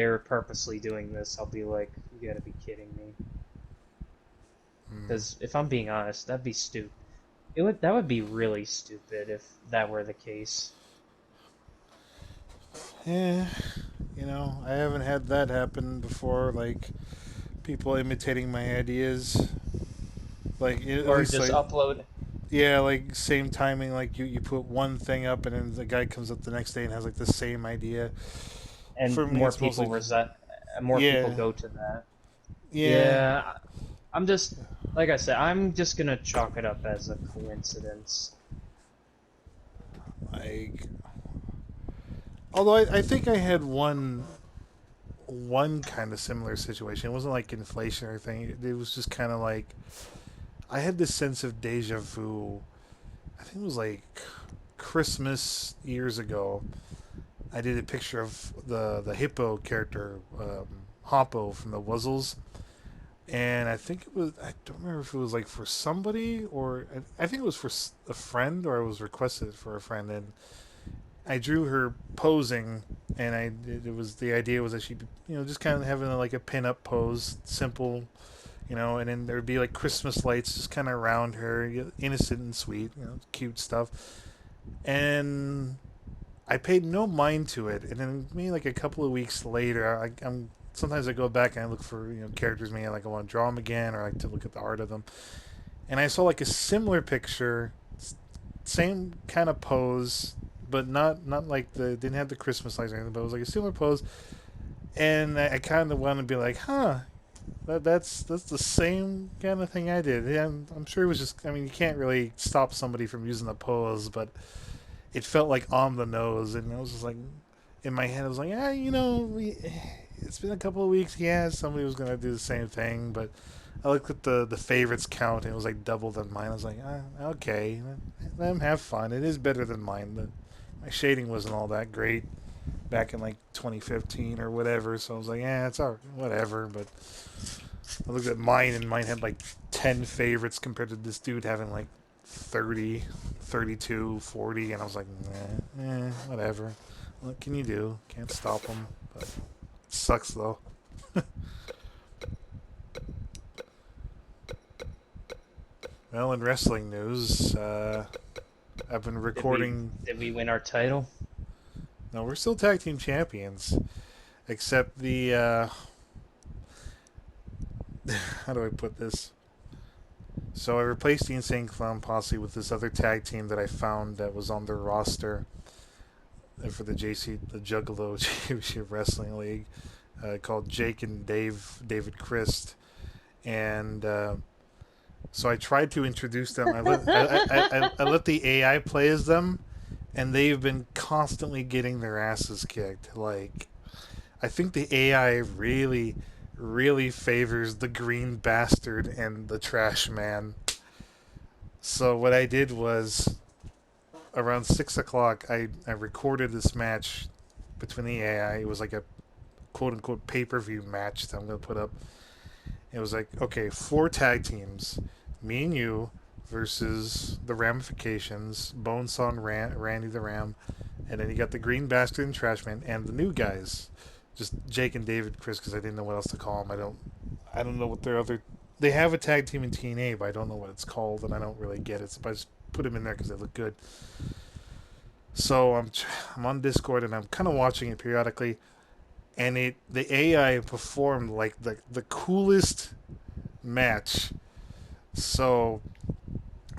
they're purposely doing this, I'll be like, you gotta be kidding me. Hmm. Because if I'm being honest, that'd be stupid. That would be really stupid if that were the case. Yeah, I haven't had that happen before. Like people imitating my ideas. Like at Or least just like upload yeah, like same timing. Like you put one thing up and then the guy comes up the next day and has like the same idea. and For me, it's mostly more people yeah, go to that. yeah. Yeah, I'm just like I said, I'm just gonna chalk it up as a coincidence. Like although I think I had one kind of similar situation. It wasn't like inflation or anything. It was just kind of like I had this sense of deja vu. I think it was like Christmas years ago. I did a picture of the hippo character, Hoppo from the Wuzzles, and I think it was I don't remember if it was like for somebody or I think it was for a friend or I was requested for a friend, and I drew her posing, and it was the idea was that she just kind of having like a pin up pose, simple, and then there would be like Christmas lights just kind of around her, innocent and sweet, cute stuff, and I paid no mind to it, and then maybe like a couple of weeks later, I'm sometimes I go back and I look for characters, maybe like I want to draw them again, or I like to look at the art of them, and I saw like a similar picture, same kind of pose, but not like the didn't have the Christmas lights or anything, but it was like a similar pose, and I kind of wanted to be like, huh. That's the same kind of thing I did. Yeah, I'm sure it was just. I mean, you can't really stop somebody from using the pose, but it felt like on the nose, and I was just like, in my head, I was like, it's been a couple of weeks. Yeah, somebody was gonna do the same thing, but I looked at the favorites count, and it was like double than mine. I was like, okay, let them have fun. It is better than mine. My shading wasn't all that great back in like 2015 or whatever, so I was like, yeah, it's all whatever. But I looked at mine, and mine had like 10 favorites compared to this dude having like 30, 32, 40, and I was like, whatever. What can you do? Can't stop them. But it sucks though. Well, in wrestling news, I've been Did we recording. did we win our title? No, we're still tag team champions, except the how do I put this? So I replaced the Insane Clown Posse with this other tag team that I found that was on their roster for the Juggalo Championship Wrestling League, called Jake and David Christ, and so I tried to introduce them. I let the AI play as them, and they've been constantly getting their asses kicked. Like I think the AI really favors the green bastard and the trash man. So what I did was around 6 o'clock, I recorded this match between the AI. It was like a quote unquote pay per view match that I'm gonna put up. It was like, okay, four tag teams, me and you versus the Ramifications, Bonesaw and Randy the Ram, and then you got the Green Bastard and Trashman and the new guys, just Jake and David Chris, because I didn't know what else to call them. I don't know what their other. They have a tag team in TNA, but I don't know what it's called, and I don't really get it. So I just put them in there because they look good. So I'm on Discord and I'm kind of watching it periodically, and the AI performed like the coolest match. So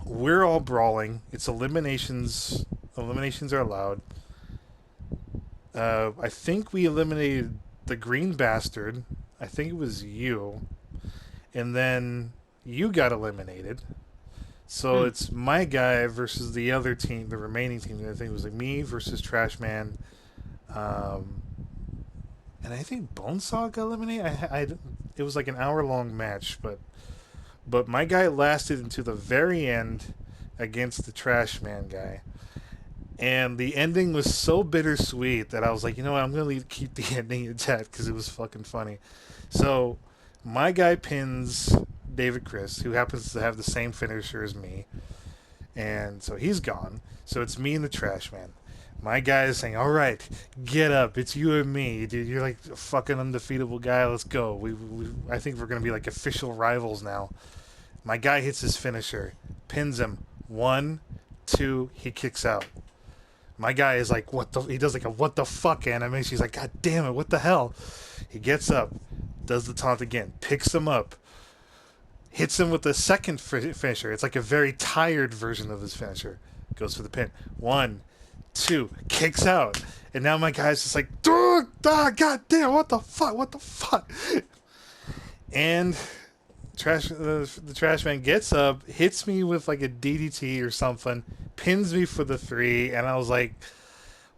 we're all brawling. It's eliminations. Eliminations are allowed. I think we eliminated the green bastard. I think it was you, and then you got eliminated. So Hmm. it's my guy versus the other team, the remaining team. I think it was like me versus Trash Man, um, and I think Bonesaw got eliminated. It was like an hour long match, but my guy lasted into the very end against the Trash Man guy. And the ending was so bittersweet that I was like, you know what, I'm going to keep the ending intact because it was fucking funny. So my guy pins David Chris, who happens to have the same finisher as me. And so he's gone. So it's me and the Trash Man. My guy is saying, "All right, get up. It's you and me, dude. You're like a fucking undefeatable guy. Let's go. I think we're gonna be like official rivals now." My guy hits his finisher, pins him. 1, 2, he kicks out. My guy is like, "What the?" He does like a "what the fuck" animation. He's like, "God damn it, what the hell?" He gets up, does the taunt again, picks him up, hits him with the second finisher. It's like a very tired version of his finisher. Goes for the pin. 1, 2, kicks out. And now my guy's just like, "Dude, god damn, what the fuck, what the fuck?" And the trash man gets up, hits me with like a DDT or something, pins me for the 3, and I was like,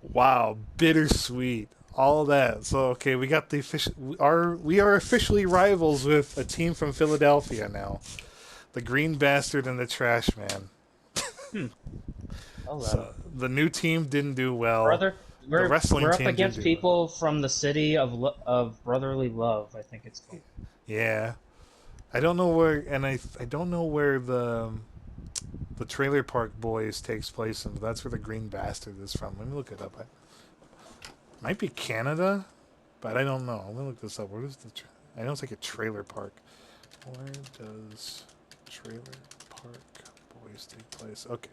wow, bittersweet. All that. So okay, we got the official. We are officially rivals with a team from Philadelphia now. The Green Bastard and the Trash Man. Hmm. Oh, So the new team didn't do well. brother, The wrestling we're up team didn't against do well. people from the city of brotherly love. I think it's called. Yeah, I don't know where, and I don't know where the Trailer Park Boys takes place in, but that's where the Green Bastard is from. Let me look it up. Might be Canada, but I don't know. Let me look this up. Where does I know it's like a trailer park. Where does Trailer Park Boys take place? Okay.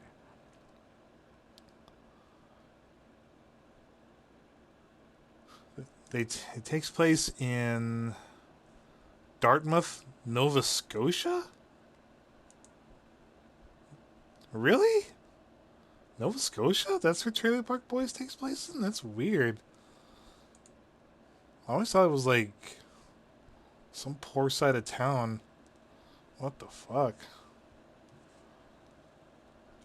It takes place in Dartmouth, Nova Scotia? Really? Nova Scotia? That's where Trailer Park Boys takes place in? That's weird. I always thought it was like some poor side of town. What the fuck?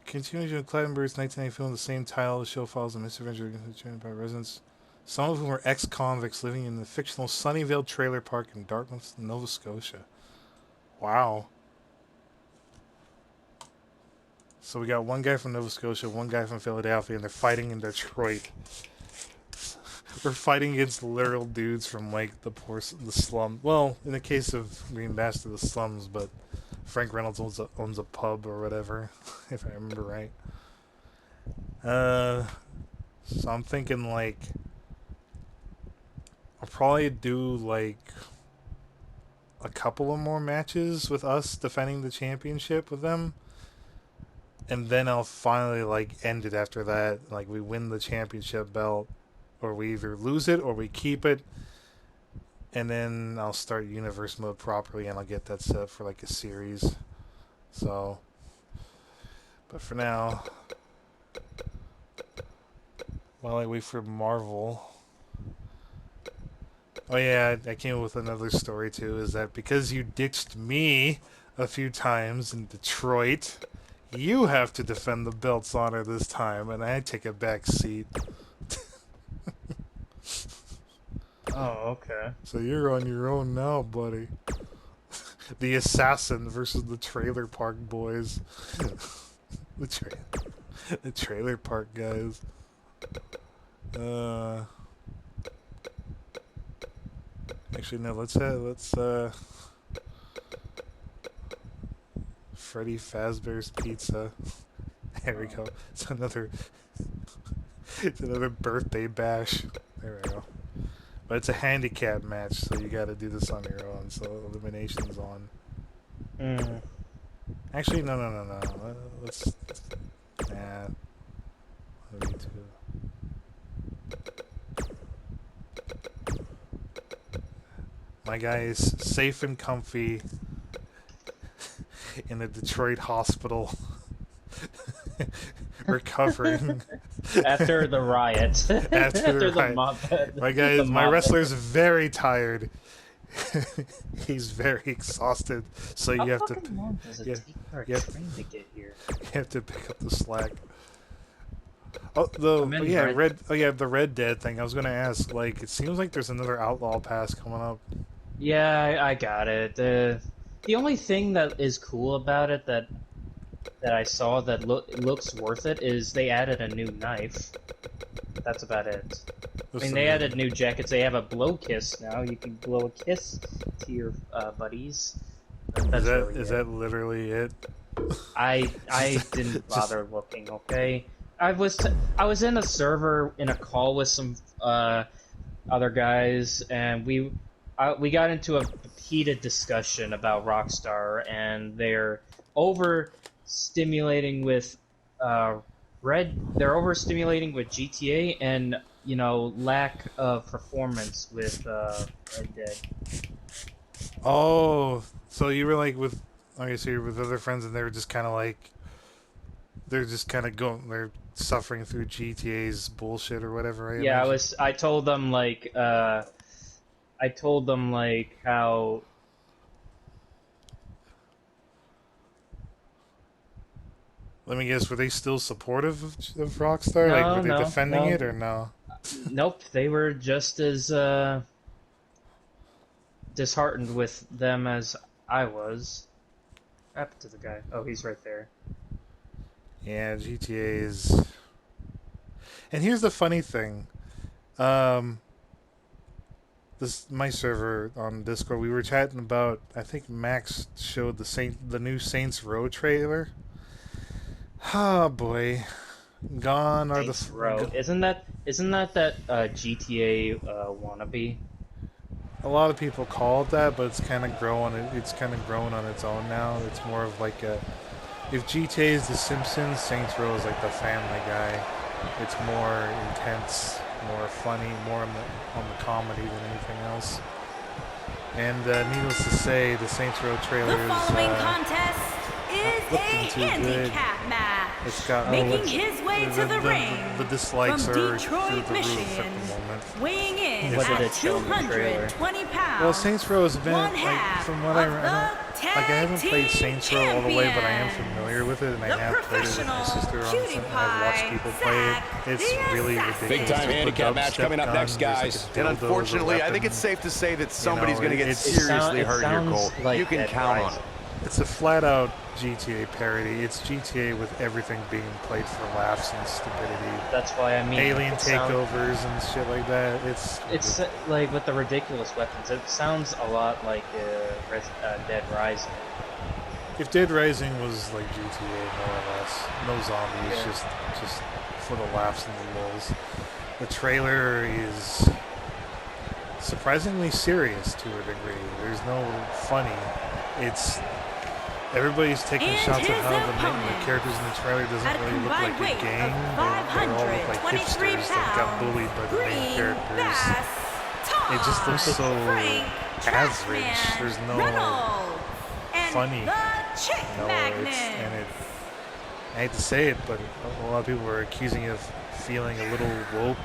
Continuing to Clattenburg's 1990 film, the same title, the show follows a misadventure journey by residents, some of whom are ex-convicts living in the fictional Sunnyvale Trailer Park in Dartmouth, Nova Scotia. Wow. So we got one guy from Nova Scotia, one guy from Philadelphia, and they're fighting in Detroit. We're fighting against literal dudes from like the slum. Well, in the case of Green Bastard, the slums, but Frank Reynolds owns a pub or whatever, if I remember right. So I'm thinking like I'll probably do like a couple of more matches with us defending the championship with them, and then I'll finally like end it after that. Like we win the championship belt, or we either lose it or we keep it, and then I'll start universe mode properly, and I'll get that set up for like a series. So, but for now, while I wait for Marvel. Oh yeah, I came up with another story too, is that because you ditched me a few times in Detroit, you have to defend the belt's honor this time, and I take a back seat. Oh, okay. So you're on your own now, buddy. The assassin versus the Trailer Park Boys. the Trailer Park guys. Actually, no. Let's Freddy Fazbear's Pizza. There we go. It's another birthday bash. There we go. But it's a handicap match, so you got to do this on your own. So elimination's on. Actually, no. Let's. Nah. Me too. My guy is safe and comfy in a Detroit hospital, recovering After the riot. after the riot. mob. My wrestler's very tired. He's very exhausted, so you have to. How fucking long does it take for a train to get here? You have to pick up the slack. Oh, the Red Dead thing. I was gonna ask. Like, it seems like there's another Outlaw Pass coming up. Yeah, I got it. The only thing that is cool about it that I saw that looks worth it is they added a new knife. That's about it. I mean, they added new jackets. They have a blow kiss now. You can blow a kiss to your buddies. That's Is that literally it? I didn't bother looking. Okay. I was in a server in a call with some other guys, and we got into a heated discussion about Rockstar, and they're overstimulating with they're overstimulating with GTA, and lack of performance with Red Dead. Oh, so you were like with, okay, so you're with other friends, and they were just kind of like, they're just kind of going, they're suffering through GTA's bullshit or whatever. I Yeah, imagine. I told them how. Let me guess, were they still supportive of Rockstar? Like, were No, they no, defending no, it or no? nope. They were just as disheartened with them as I was. What happened to the guy? Oh, he's right there. Yeah, GTA is. And here's the funny thing. Um, this my server on Discord. We were chatting about. I think Max showed the new Saints Row trailer. Oh boy, gone are Saints Row. Isn't that GTA wannabe? a lot of people call it that, but it's kind of growing. It's kind of grown on its own now. It's more of like a. If GTA is The Simpsons, Saints Row is like the Family Guy. It's more intense, more funny, more on the comedy than anything else. And needless to say, the Saints Row trailer The is following contest is a looking too good. handicap match. It's got Making his way to the ring the dislikes from are Detroit, through the Michigan, roof at the moment. weighing in What did at it show in the trailer? 220 pounds. Well, Saints Row has been one like half from what I of remember. the Like I haven't tag played team Saints Row all the way, but I am champion. familiar with it, and I The have played it with my professional sister on cutie it, and I've watched pie, people play it. Zach It's the really Assassin. ridiculous. Big time With the handicap match dubstep coming up gun, next, there's like guys. a And dildo as a unfortunately, I think weapon. it's safe to say that somebody's going to get it seriously it hurt here, sounds Cole. like You can Dead count on Rising. it. It's a flat-out GTA parody. It's GTA with everything being played for laughs and stupidity. That's why I mean Alien it sound- takeovers and shit like that. It's like with the ridiculous weapons. It sounds a lot like Dead Rising. If Dead Rising was like GTA more or less, no zombies, Yeah. just for the laughs and the lulls. The trailer is surprisingly serious to a degree. There's no funny. It's everybody's taking And shots at his how the opponent, characters in the trailer at doesn't a really look combined like a weight gang. of They all look like 523 hipsters that got pounds, bullied by the main Green characters. Bass, It just looks so Frank, average. Trashman, There's no Reynolds, and funny. the Chick Magnet. I hate to say it, but a lot of people are accusing it of feeling a little woke.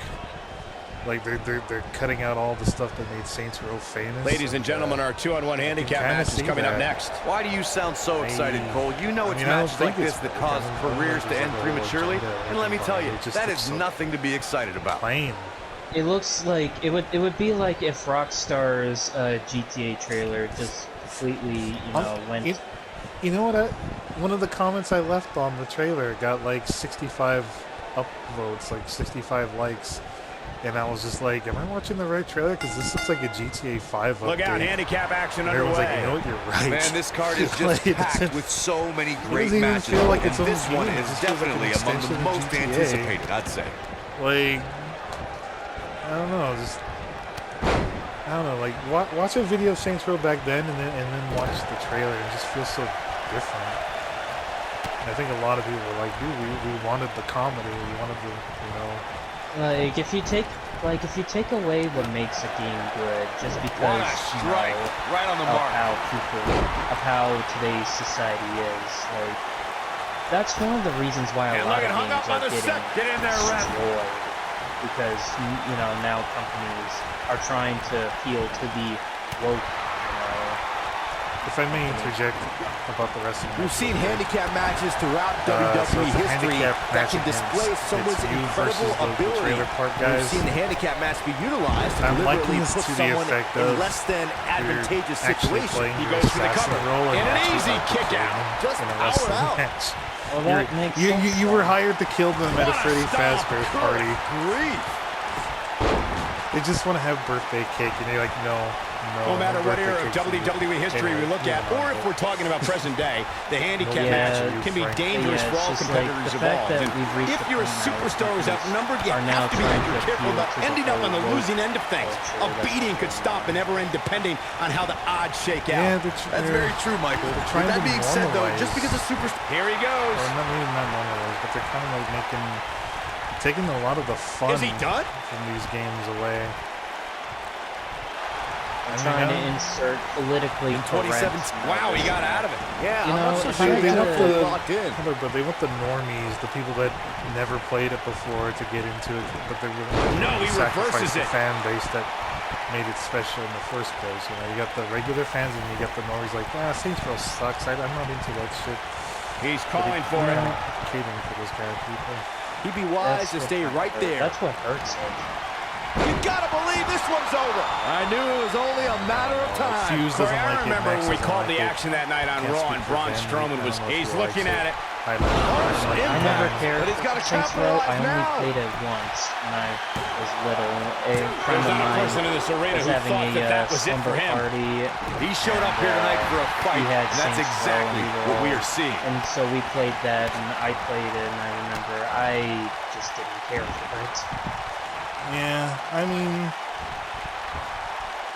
Like they're cutting out all the stuff that made Saints Row famous. Ladies and gentlemen, our 2-on-1 handicap kinda match is see coming up that. next. Why do you sound so excited, Cole? You know it's I don't matches think like it's this that cause I don't careers think to end there's a whole prematurely. agenda And let me tell you, it just that looks is so nothing to be excited about. plain. It looks like it would be like if Rockstar's GTA trailer just completely went. You know what? One of the comments I left on the trailer got like 65 upvotes, like 65 likes. And I was just like, am I watching the right trailer? Because this looks like a GTA 5 update. Look out, handicap action And everyone's underway. like, you know what, you're right. Man, this card is Like, just it packed doesn't- with so many it great doesn't even matches. feel like And its own this one game. It is just feels like an definitely among the extension of most GTA. anticipated, I'd say. Like, I don't know, I don't know, like, watch a video of Saints Row back then and then watch the trailer and it just feels so different. And I think a lot of people were like, dude, we wanted the comedy, we wanted the, Like if you take away what makes a game good, just because What a strike. Right on the of mark. how today's society is, like that's one of the reasons why a And lot look, of it hung games up on are the getting set. Get in there, Ref. destroyed because now companies are trying to appeal to the woke. if I may interject about the wrestling. We've seen handicap matches throughout so WWE it's a history handicap that match can against- display it's someone's you incredible versus the ability. trailer park We've guys. seen the handicap match be utilized to I'm liking deliberately this put to the someone effect in of less than advantageous You're actually situation. playing He your goes for the assassin cover. role And an actually easy like kick the out. game Just in a power wrestling out. match. Well, that makes sense. You were hired to kill them at a Freddy Stop. Fazbear party. Grief. They just want to have birthday cake, and you're like, no, No matter what birthday era of cake for you. WWE history we look at, or if we're talking about present day, the handicap match can be dangerous for all competitors involved. And if you're a superstar who's outnumbered, you have to be extra careful about ending up on the losing end of things. A beating could stop and never end depending on how the odds shake out. Yeah, That's very true, Michael. trying With that to being said, though, normalize. just because a superstar... Here he goes. Or not really not normalized, but they're kind of like taking a lot of the fun Is he done? from these games away. Trying to insert politically correct. Wow, he got out of it. Yeah, You I'm know, not so if sure I they had don't to- fully locked in. But they want the normies, the people that never played it before, to get into it, but they're willing No, to he sacrifice reverses the it. fan base that made it special in the first place. You know, you got the regular fans and you got the normies like, Saints Row sucks. I'm not into that shit. He's But calling for it. catering for those kind of people. He'd be wise to what stay right hurts. there. That's what hurts it. You gotta believe this one's over. I knew it was only a matter of time. Fuse Corey, doesn't I like it, remember Max when we doesn't called like the it. action that night on Can't Raw, speak and for Braun them. Strowman I was, don't know if he's he looking likes at it. I like it. I never cared But he's for gotta Saints Row. I capitalize only now. played it once when I was little. A friend There's of not a mine person in this arena was who having thought that that a was it for slumber him. party. He showed up here tonight for a fight, He had and that's Saints Row exactly and what we are seeing. And so we played that, and I played it, and I remember I just didn't care for it. Yeah, I mean,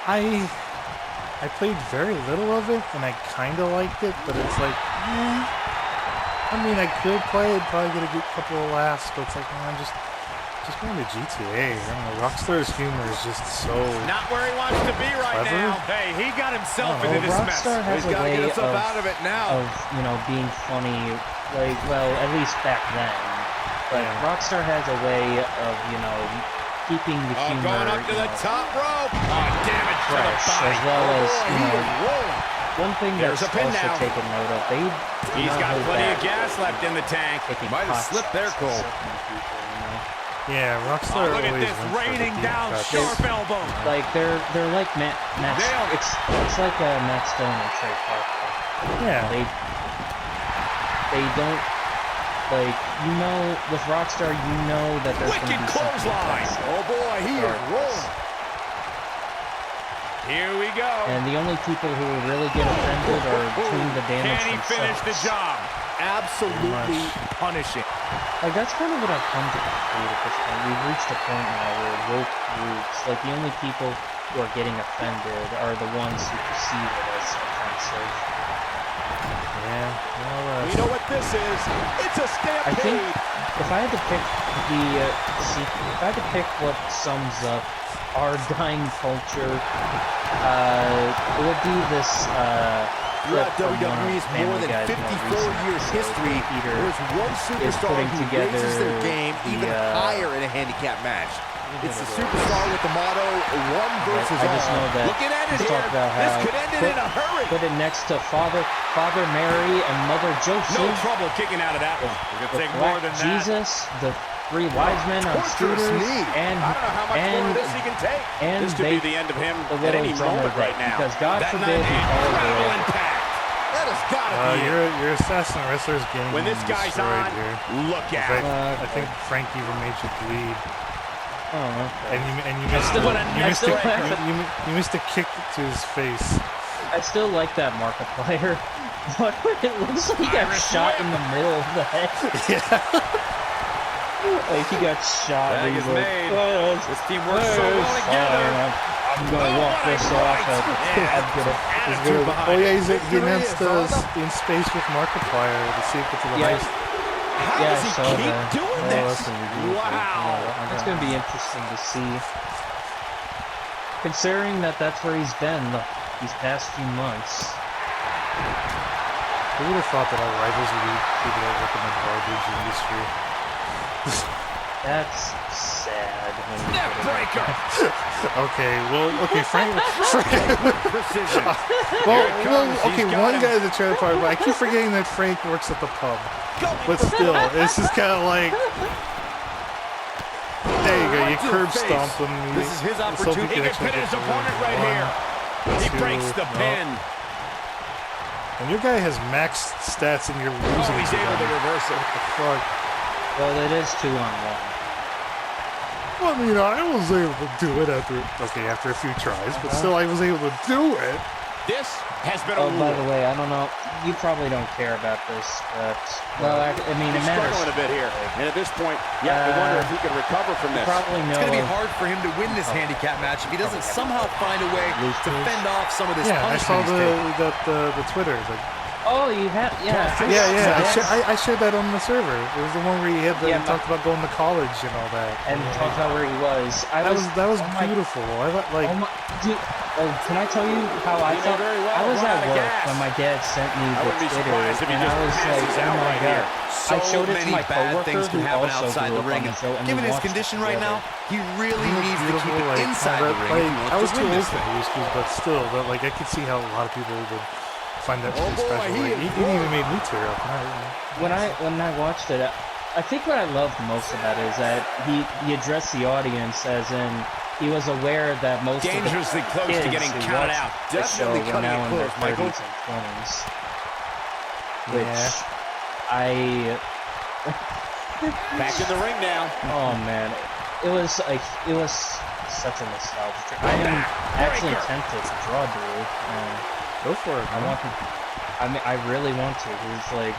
I played very little of it, and I kind of liked it, but it's like, I mean, I could play it, probably get a good couple of laughs, but it's like, man, just going to GTA. I don't know, Rockstar's humor is just so... Not where he wants to be right Clever? now. Hey, he got himself Oh, into this mess. Rockstar has He's a gotta way get himself of, out of it now. being funny, like, well, at least back then. But Yeah. Rockstar has a way of, keeping the humor, Going up to the top rope. Oh, damage to the fresh, body. as well as, He is rolling. one thing There's that's a pin also now. taken note of, they He's got plenty of gas left in the tank. Might have slipped there, Cole. Yeah, Rockstar Oh, look at always this, went for the raining deep down, cuts. sharp elbow. Like they're like Matt Nailed it. it's like Matt Stone and Trey Parker. Yeah. They don't, like, with Rockstar that there's Wicked gonna be clothesline. something Oh boy, he is rolling. Here we go. and the only people who will really get offended are doing the damage Can he themselves. finish the job? Absolutely punishing. Like, that's kind of what I've come to conclude at this point. We've reached a point now where woke groups, like, the only people who are getting offended are the ones who perceive it as offensive. Yeah, well, You know what this is? It's a I think stampede. if I had to pick if I had to pick what sums up our dying culture, it would be this clip Throughout from one of WWE's more Family than Guy's 54 recent years episodes history, where Peter there's one superstar putting who together raises their game even the, higher in a handicap match. It's the superstar with the motto, one versus I just all. know that Looking at it he's here, talked about this how could end it in a hurry. put it next to Father Mary and Mother Joseph. No trouble kicking out of that one. We're the going to take more Black than that. Jesus, the three wise men on Torturous scooters, knee. and I don't know how much more of this he can take. and This could they- be the end of him the at little any drummer moment right bit, now. because God That forbid night, he falls incredible away. impact. That has got to be it. your assassin wrestler's getting When this guy's destroyed on, here. look In out. fact, I think Frank even made you bleed. Oh, okay. And you missed still- the, I still have- you missed a kick to his face. I still like that Markiplier. But it looks like he got Irish shot whip. in the middle of the head. Like he got shot. Tag and he's is like, made. "Oh, This team works so it's well together. fine. I'm gonna Oh, walk what a this right. off. And Yeah. I'm gonna, Attitude behind Oh it. yeah, he's getting Victory against is on in space with Markiplier to see if it's the Yeah. highest. How yeah, does I he saw keep that. doing Oh, this? that's gonna be beautiful. Wow. It's gonna be interesting to see. Considering that that's where he's been these past few months. Who would have thought that our rivals would be people that work in the garbage industry? That's sad. When you Neck put it like breaker. Okay, Frank. Precision. Okay, one guy's a trailer park, but I keep forgetting that Frank works at the pub. But still, it's just kind of like, there you go, you to the curb face. stomped him. This is his so opportunity. He can actually pin get his the opponent right one, here. He two, breaks the no. pin. And your guy has max stats and you're Oh, losing he's to able to them. reverse it. What the fuck? Well, it is 2-on-1. Well, you know, I was able to do it after a few tries, but still I was able to do it. This has been a Oh, by rule. the way, I don't know. You probably don't care about this, but well, I mean, it He's matters. struggling a bit here. And at this point, yeah, I wonder if he can recover from You this. probably know. It's going to be of- hard for him to win this handicap match if he doesn't somehow find a way to fend off some of this Yeah, I saw punishment he's taking. the Twitter. Like, Oh, you have, yeah. yeah. Yes. I shared that on the server. It was the one where he had he talked about going to college and all that. And talk about where he was. That was oh my- beautiful. I like. Oh my, dude, can I tell you how I You know felt? very well, I was run at out of work gas. when my dad sent me I the wouldn't be Twitter, surprised if he and just I was like, passes oh out my right god. here. I showed it to my bad coworker things can who happen also outside grew the up ring. on the show, and Given we his watched condition it right together. now, he really needs to keep it Like, inside the ring. like, if he I was wants to too win old this for thing. Brewskis, but still, like I could see how a lot of people would find that pretty boy, special. he Like, is he even made me tear up. When I watched it, I think what I loved most about it is that he addressed the audience as in he was aware that most Dangerously of the close to kids getting who counted watched out. the show Definitely were cutting now it in their close, Michael. 30s and 20s, which Yeah. Back in the ring now. oh man, it was such a nostalgia trip. I am actually tempted to draw Drew. Go for it. I Man. want to. I mean, I really want to. It's like,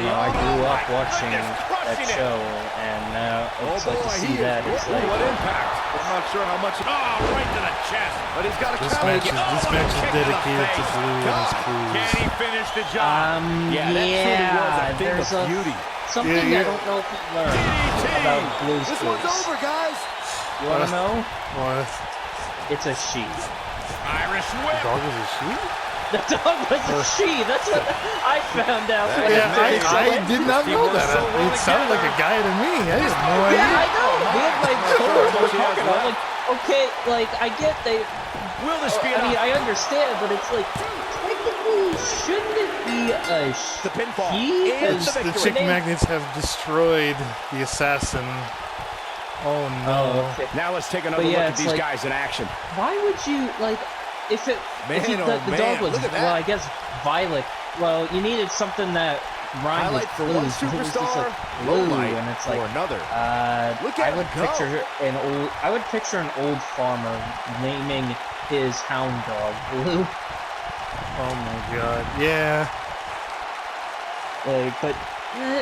you know, I grew up watching that show, and now it's like to see that. It's like, What impact? I'm not sure how much. Oh, right to the chest. But he's got a This match is dedicated to Blue and his Can crews. he finish the job? Yeah, that truly was a thing there's of beauty. something Yeah, I don't know if you learned about Blue's This one's Clues. over, guys. You want to know? What? It's a she. Irish whip. Dog is a sheep? The dog was a she. That's what I found out. when Yeah, I did I it. did not know that. It sounded like a guy to me. I had no Yeah, I idea. know. Me and my coworker were talking. I'm like, okay, like I get they. Will this be I mean, enough? I understand, but it's like technically, shouldn't it be a The pinfall she? and 'Cause the The victory. chick magnets have destroyed the assassin. Oh no. Oh, okay. Now let's take another But yeah, look at it's these like- guys in action. Why would you like if it Man, if you, oh, the man, dog was look at that. well, I guess violet. Well, you needed something that rhymed with Highlight for one blues. It was just superstar, like blue, lowlight and it's for like another. Look I at would him go. picture an old farmer naming his hound dog Blue. Oh my god. Yeah. Like, but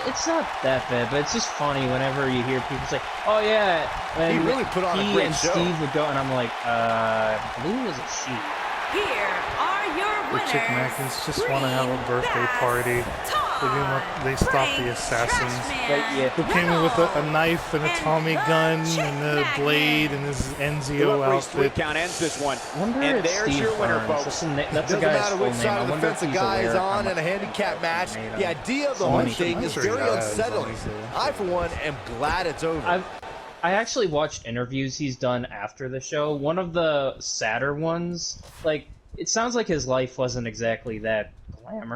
it's not that bad. But it's just funny whenever you hear people say, "Oh yeah," and He really put on a he great and show. Steve would go, and I'm like, Blue is a she." Here are your The winners. chick magnets just want to have a birthday party. They stopped the assassin. yeah. Who came in with a knife and a Tommy gun and a blade and his The Enzio referee's three outfit. count ends this one. I wonder And if there's Steve your winner, Burns, folks. That's the Doesn't guy's matter full which name. side I of the wonder fence if a he's guy is aware how on in a much handicap match. made him. The idea of the So whole many thing people. is sure very he has, unsettling. honestly. I, for one, am glad it's over. I actually watched interviews he's done after the show. One of the sadder ones, like, it sounds like his life wasn't exactly that glamorous.